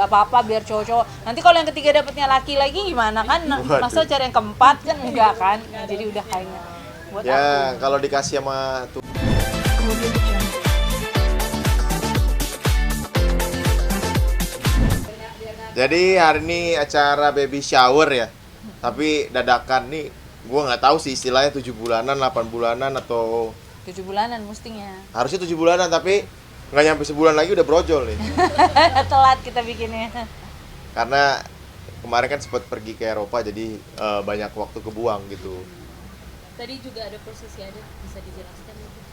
nggak apa-apa biar cowok-cowok. Nanti kalau yang ketiga dapetnya laki lagi gimana kan? Masa cari yang keempat kan enggak kan? Jadi udah kayaknya buat Ya aku. kalau dikasih sama tuh. Jadi hari ini acara baby shower ya. Tapi dadakan nih, gue nggak tahu sih istilahnya 7 bulanan, 8 bulanan atau 7 bulanan mestinya. harusnya 7 bulanan tapi nggak nyampe sebulan lagi udah brojol nih. Telat kita bikinnya. Karena kemarin kan sempat pergi ke Eropa jadi banyak waktu kebuang gitu. Tadi juga ada prosesi adat, bisa dijelaskan mungkin?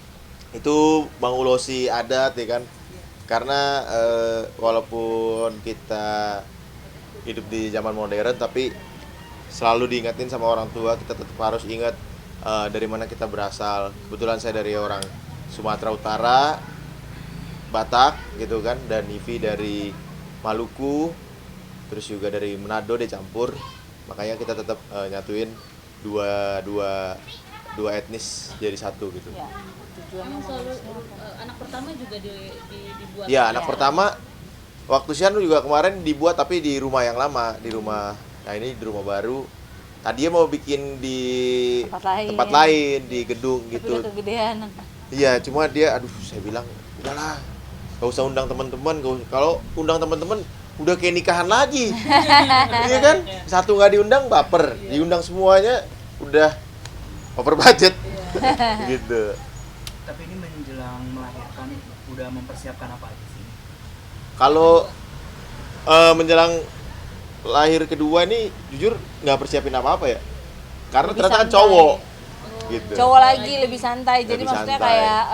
Itu Bang Ulosi adat ya kan. Karena walaupun kita hidup di zaman modern tapi selalu diingetin sama orang tua, kita tetap harus ingat dari mana kita berasal. Kebetulan saya dari orang Sumatera Utara, Batak gitu kan, dan Nivi dari Maluku, terus juga dari Manado dia campur. Makanya kita tetap nyatuin dua etnis jadi satu gitu. Ya, tujuannya Emang selalu manusia. anak pertama juga dibuat? Ya, anak pertama waktu Sian juga kemarin dibuat tapi di rumah yang lama, di rumah. Nah, ini di rumah baru. Tadinya mau bikin di tempat lain di gedung Tapi gitu. udah kegedean. Iya, cuma dia aduh saya bilang, "Udahlah. Gak usah undang teman-teman. Kalau undang teman-teman udah kayak nikahan lagi." Iya kan? Satu nggak diundang baper. Diundang semuanya udah over budget. Gitu. Tapi ini menjelang melahirkan udah mempersiapkan apa aja sih? Kalau menjelang lahir kedua nih jujur nggak persiapin apa-apa ya. Karena Lebih ternyata kan santai. cowok. Gitu. Cowok lagi lebih santai. Jadi Lebih maksudnya santai. kayak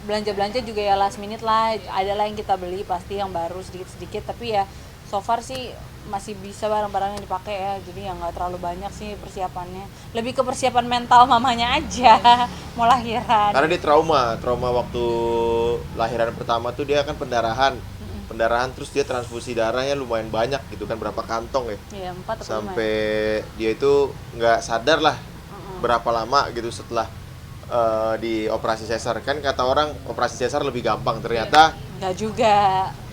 belanja-belanja juga ya last minute lah. Ada lah yang kita beli pasti yang baru sedikit-sedikit. Tapi ya so far sih masih bisa barang-barang yang dipakai ya. Jadi ya nggak terlalu banyak sih persiapannya. Lebih ke persiapan mental mamanya aja mau lahiran. Karena dia trauma waktu lahiran pertama tuh dia kan pendarahan terus dia transfusi darahnya lumayan banyak gitu kan, berapa kantong ya, Iya 4 atau 5 sampai dia itu nggak sadar lah berapa lama gitu setelah di operasi sesar. Kan kata orang operasi sesar lebih gampang, ternyata Nggak juga.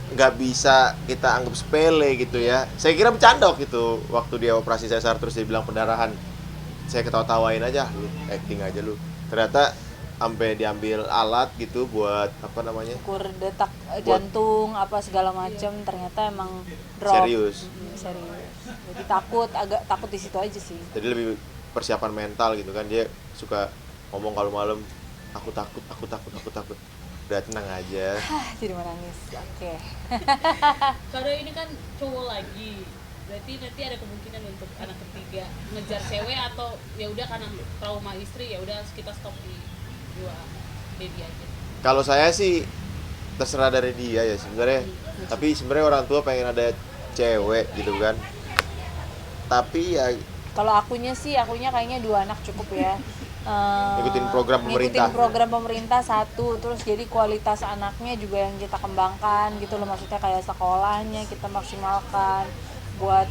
nggak bisa kita anggap sepele gitu ya. Saya kira bercanda gitu waktu dia operasi sesar terus dia bilang pendarahan. Saya ketawa-tawain aja, lu acting aja lu. Ternyata sampai diambil alat gitu buat apa namanya? Ukur detak jantung apa segala macam, ternyata emang drop. Serius. Serius. Jadi agak takut di situ aja sih. Jadi lebih persiapan mental gitu kan. Dia suka ngomong kalau malam, aku takut. Udah tenang aja. Jadi menangis. Oke. Karena ini kan cowok lagi, berarti nanti ada kemungkinan untuk anak ketiga ngejar cewek atau ya udah karena trauma istri ya udah kita stop di 2 baby aja. Kalau saya sih terserah dari dia ya sebenarnya. Tapi sebenarnya orang tua pengen ada cewek gitu kan. Tapi ya Kalau akunya kayaknya 2 anak cukup ya. Ngikutin program pemerintah. Ngikutin program pemerintah satu, terus jadi kualitas anaknya juga yang kita kembangkan gitu loh, maksudnya kayak sekolahnya kita maksimalkan, buat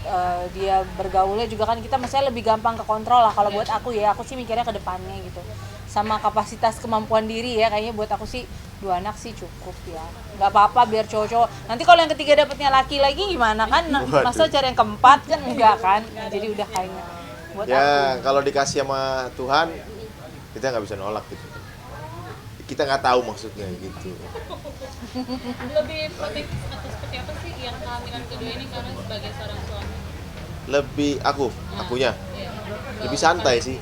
dia bergaulnya juga kan kita mestinya lebih gampang ke kontrol lah. Kalau buat aku sih mikirnya ke depannya gitu, sama kapasitas kemampuan diri ya, kayaknya buat aku sih 2 anak sih cukup ya, nggak apa-apa biar cowok-cowok. Nanti kalau yang ketiga dapetnya laki lagi gimana kan? Masa cari yang keempat kan enggak kan? Jadi udah kayaknya buat ya aku. kalau dikasih sama Tuhan kita nggak bisa nolak gitu. Kita nggak tahu maksudnya gitu. Lebih protektif atau seperti apa sih yang kehamilan kedua ini karena sebagai seorang suami? Lebih akunya Iya. lebih santai sih.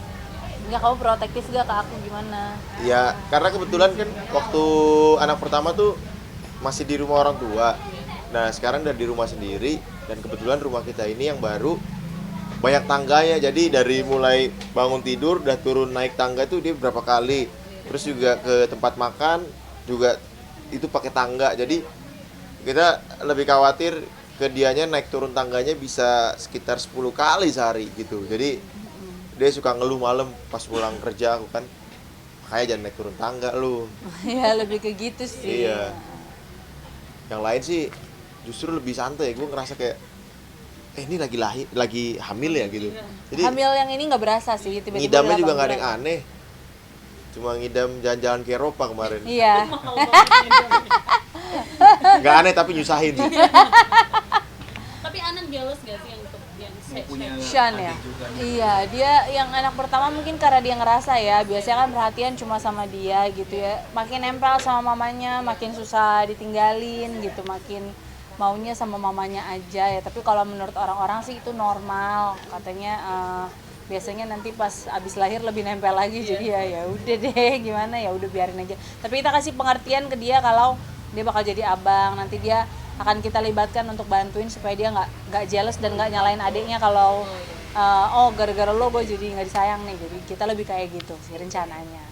Enggak, kamu protektif gak ke aku gimana? Ya karena kebetulan kan waktu anak pertama tuh masih di rumah orang tua. Nah sekarang udah di rumah sendiri dan kebetulan rumah kita ini yang baru banyak tangganya. Jadi dari mulai bangun tidur udah turun naik tangga tuh dia berapa kali. Terus juga ke tempat makan juga itu pakai tangga. Jadi kita lebih khawatir ke dianya naik turun tangganya bisa sekitar 10 kali sehari gitu. Jadi dia suka ngeluh malam pas pulang kerja, aku kan kayak jangan naik turun tangga lu. Ya lebih ke gitu sih. Iya. Yang lain sih justru lebih santai. Gue ngerasa kayak ini lagi hamil ya gitu. Jadi Hamil yang ini nggak berasa sih, tiba-tiba ngidamnya juga 8 nggak ada bulan. yang aneh. Cuma ngidam jalan-jalan ke Eropa kemarin. Iya. Nggak aneh tapi nyusahin. jealous gak sih yang untuk yang Mau punya Shan ya? adik juga nih. Iya, dia yang anak pertama mungkin karena dia ngerasa ya, biasanya kan perhatian cuma sama dia gitu ya. Makin nempel sama mamanya, makin susah ditinggalin gitu, makin maunya sama mamanya aja ya. Tapi kalau menurut orang-orang sih itu normal. Katanya biasanya nanti pas abis lahir lebih nempel lagi, jadi ya udah deh gimana ya udah biarin aja. Tapi kita kasih pengertian ke dia kalau dia bakal jadi abang, nanti dia akan kita libatkan untuk bantuin supaya dia nggak jealous dan nggak nyalain adiknya kalau oh gara-gara lo gue jadi nggak disayang nih, jadi kita lebih kayak gitu sih rencananya.